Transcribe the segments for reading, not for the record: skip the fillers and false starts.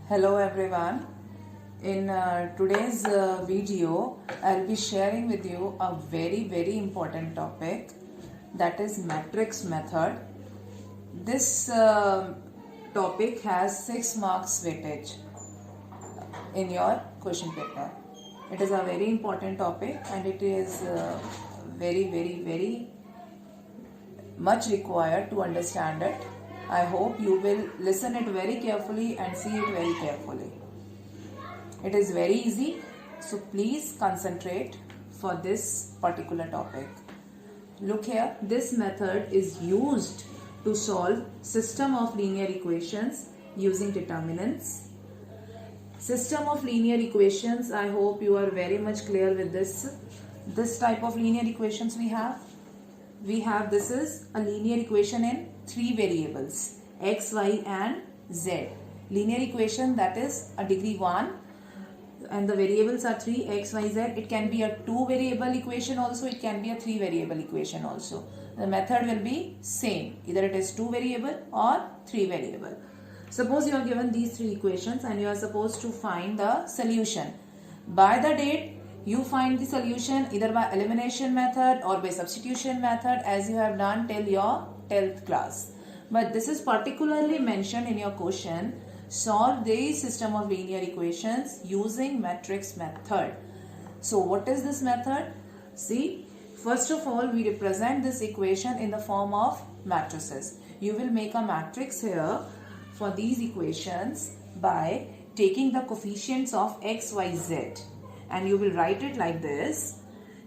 Hello everyone. In today's video, I'll be sharing with you a very important topic, that is matrix method. This topic has 6 marks weightage in your question paper. It is a very important topic and it is very much required to understand it. I hope you will listen it very carefully and see it very carefully. It is very easy, so please concentrate for this particular topic. Look here, this method is used to solve system of linear equations using determinants. System of linear equations, I hope you are very much clear with this type of linear equations we have this is a linear equation in 3 variables, x, y and z. Linear equation, that is a degree 1 and the variables are 3, x, y, z. It can be a 2 variable equation also, it can be a 3 variable equation also. The method will be same, either it is 2 variable or 3 variable. Suppose you are given these 3 equations and you are supposed to find the solution. By the date, you find the solution either by elimination method or by substitution method, as you have done till your 10th class. But this is particularly mentioned in your question. Solve the system of linear equations using matrix method. So what is this method? See, first of all, we represent this equation in the form of matrices. You will make a matrix here for these equations by taking the coefficients of x, y, z. And you will write it like this.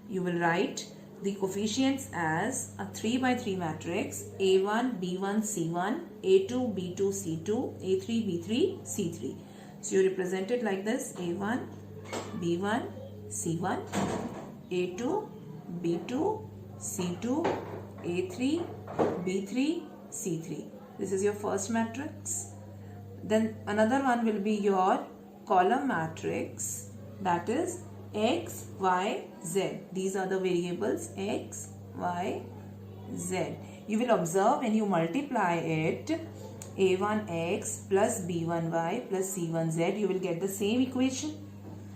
You will write the coefficients as a 3 by 3 matrix, A1, B1, C1, A2, B2, C2, A3, B3, C3. So you represent it like this: A1, B1, C1, A2, B2, C2, A3, B3, C3. This is your first matrix. Then another one will be your column matrix, that is x, y, z. These are the variables x, y, z. You will observe when you multiply it, a1x plus b1y plus c1z, you will get the same equation.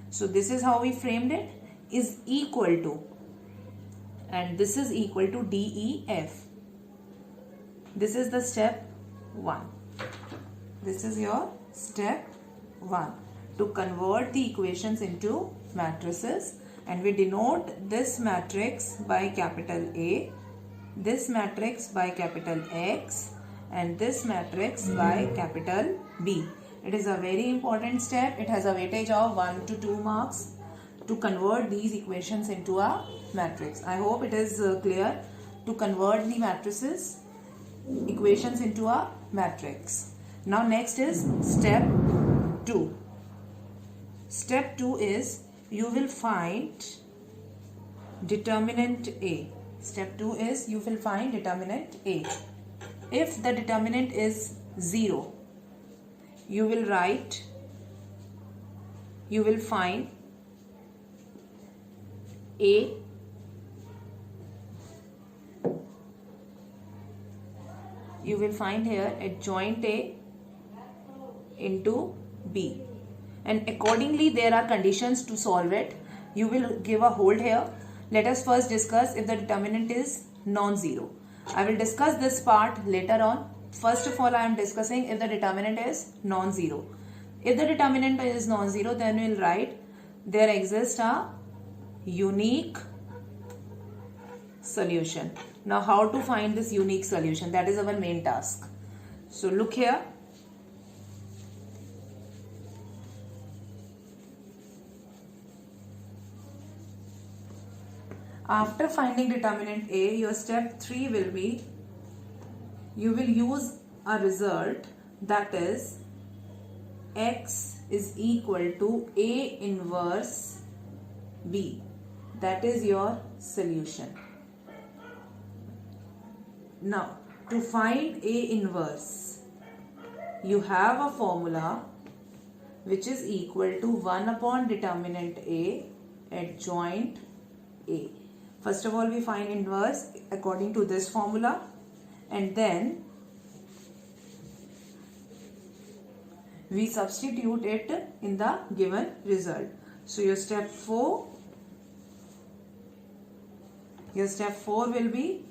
So this is how we framed it, is equal to, and this is equal to DEF. This is the step 1. This is your step 1. To convert the equations into matrices, and we denote this matrix by capital A, this matrix by capital X and this matrix by capital B. It is a very important step. It has a weightage of 1 to 2 marks to convert these equations into a matrix. I hope it is clear to convert the matrices equations into a matrix. Now next is step 2. Step 2 is you will find determinant A. Step 2 is you will find determinant A. If the determinant is 0, you will find A, you will find here adjoint A into B. And accordingly there are conditions to solve it. You will give a hold here. Let us first discuss if the determinant is non-zero. I will discuss this part later on. First of all, I am discussing if the determinant is non-zero. If the determinant is non-zero, then we will write there exists a unique solution. Now how to find this unique solution? That is our main task. So look here. After finding determinant A, your step 3 will be, you will use a result, that is x is equal to A inverse B. That is your solution. Now, to find A inverse, you have a formula which is equal to 1 upon determinant A adjoint A. First of all, we find inverse according to this formula, and then we substitute it in the given result. So your step 4 will be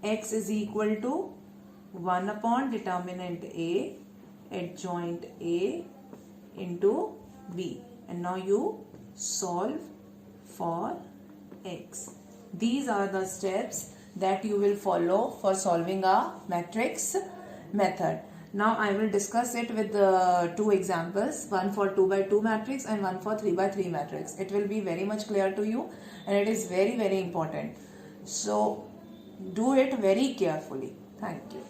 x is equal to 1 upon determinant A, adjoint A into B. And now you solve for x. These are the steps that you will follow for solving a matrix method. Now I will discuss it with two examples, one for 2 by 2 matrix and one for 3 by 3 matrix. It will be very much clear to you and it is very, very important. So do it very carefully. Thank you.